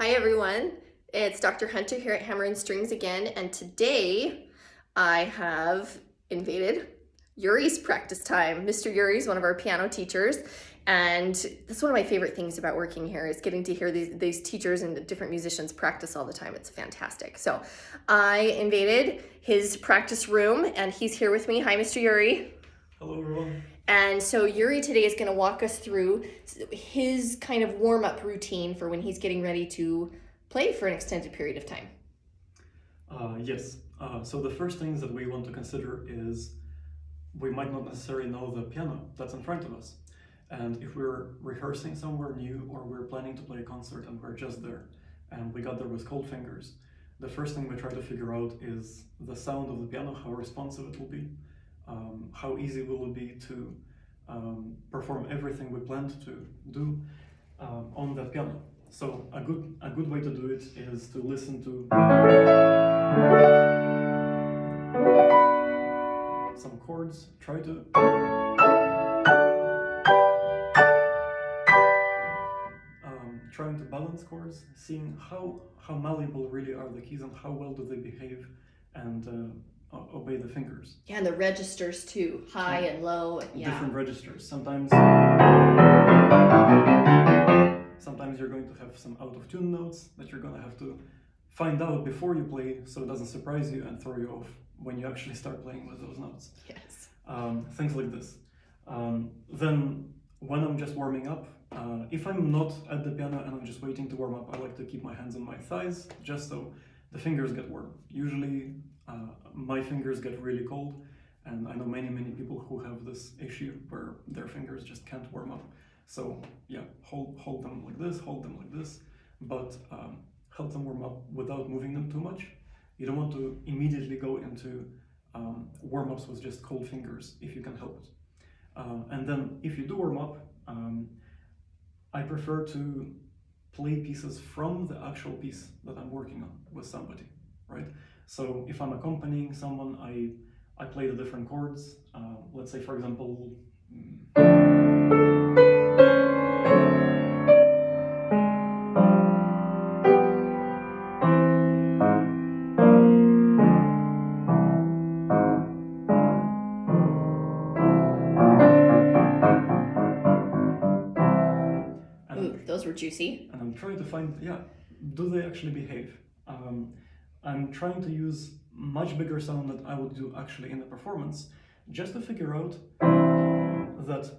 Hi everyone, it's Dr. Hunter here at Hammer and Strings again, and today I have invaded Yuriy's practice time. Mr. Yuriy is one of our piano teachers, and that's one of my favorite things about working here is getting to hear these teachers and different musicians practice all the time. It's fantastic. So I invaded his practice room and he's here with me. Hi, Mr. Yuriy. Hello everyone. And so Yuriy today is going to walk us through his kind of warm-up routine for when he's getting ready to play for an extended period of time. Yes. So the first things that we want to consider is we might not necessarily know the piano that's in front of us. And if we're rehearsing somewhere new or we're planning to play a concert and we're just there and we got there with cold fingers, the first thing we try to figure out is the sound of the piano, how responsive it will be. How easy will it be to perform everything we planned to do on that piano. So a good way to do it is to listen to some chords, try to trying to balance chords, seeing how malleable really are the keys and how well do they behave and obey the fingers. Yeah, and the registers too, high and low. Yeah. Different registers. Sometimes you're going to have some out of tune notes that you're going to have to find out before you play so it doesn't surprise you and throw you off when you actually start playing with those notes. Yes. Things like this. Then when I'm just warming up, if I'm not at the piano and I'm just waiting to warm up, I like to keep my hands on my thighs just so the fingers get warm. Usually my fingers get really cold, and I know many people who have this issue where their fingers just can't warm up. So yeah, hold them like this, but help them warm up without moving them too much. You don't want to immediately go into warm-ups with just cold fingers if you can help it. And then if you do warm up, I prefer to play pieces from the actual piece that I'm working on with somebody, right? So if I'm accompanying someone, I play the different chords. Let's say, for example, those were juicy. And I'm trying to find, do they actually behave? I'm trying to use much bigger sound than I would do actually in the performance, just to figure out that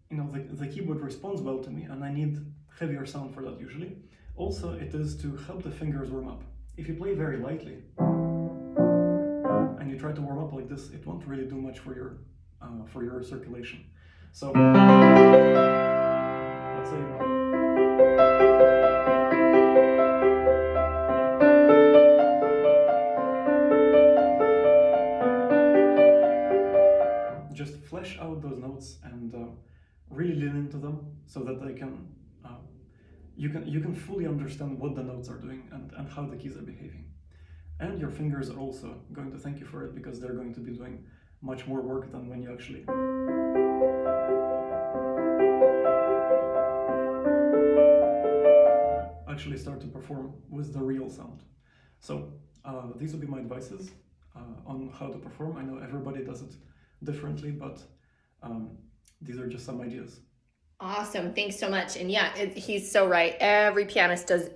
the keyboard responds well to me, and I need heavier sound for that usually. Also, it is to help the fingers warm up. If you play very lightly and you try to warm up like this, it won't really do much for your circulation. So let's say just flesh out those notes and really lean into them so that they can you can fully understand what the notes are doing and how the keys are behaving. And your fingers are also going to thank you for it, because they're going to be doing much more work than when you actually start to perform with the real sound. So these would be my advices on how to perform. I know everybody does it differently, but these are just some ideas. Awesome. Thanks so much. And yeah, he's so right. Every pianist does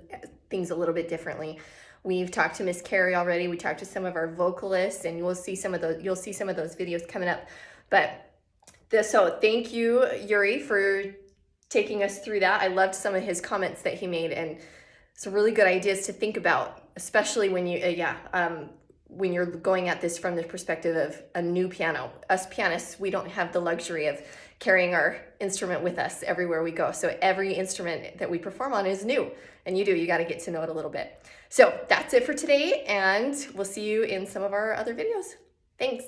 things a little bit differently. We've talked to Miss Carrie already. We talked to some of our vocalists, and you'll see some of those videos coming up. So thank you, Yuriy, for taking us through that. I loved some of his comments that he made, and some really good ideas to think about, especially when when you're going at this from the perspective of a new piano. Us pianists, we don't have the luxury of carrying our instrument with us everywhere we go. So every instrument that we perform on is new, and you got to get to know it a little bit. So that's it for today, and we'll see you in some of our other videos. Thanks.